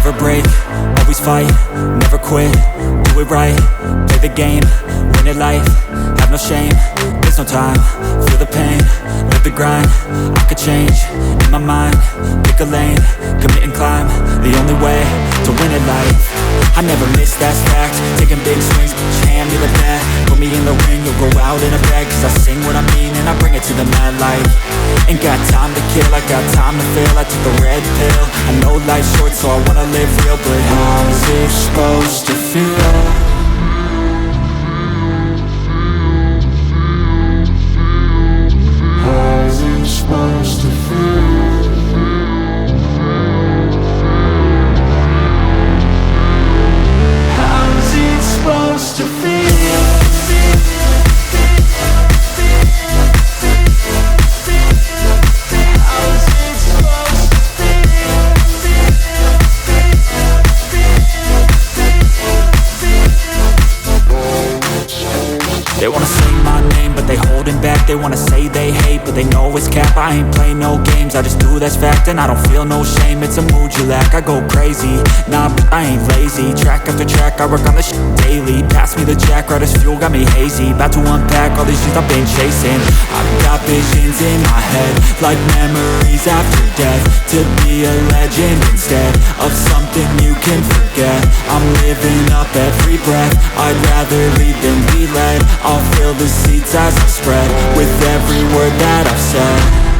never break, always fight, never quit, do it right, play the game, win it life, have no shame, there's no time, feel the pain, live the grind, I could change, in my mind, pick a lane, commit and climb, the only way to win at life. I never miss, that's fact, taking big swings, put your hand me like that, put me in the ring, you'll go out in a bag, cause I sing what I mean and I bring it to the mad light. Ain't got time to kill, I got time to feel, I took the red pill, I know life's short so I wanna live real, but how's it supposed to feel? How's it supposed to feel? How's it supposed to feel? They wanna say my name, but they holding back. They wanna say they hate, but they know it's cap. I ain't play no games, I just do that's fact. And I don't feel no shame, it's a mood you lack. I go crazy, nah, but I ain't lazy. Track after track, I work on this shit daily. Pass me the jack, right as fuel, got me hazy. About to unpack all these things I've been chasing. I've got visions in my head, like memories after death. To be a legend instead of something you can forget. I'm living up every breath, I'd rather lead than be led. I'll fill the seats as I spread with every word that I've said.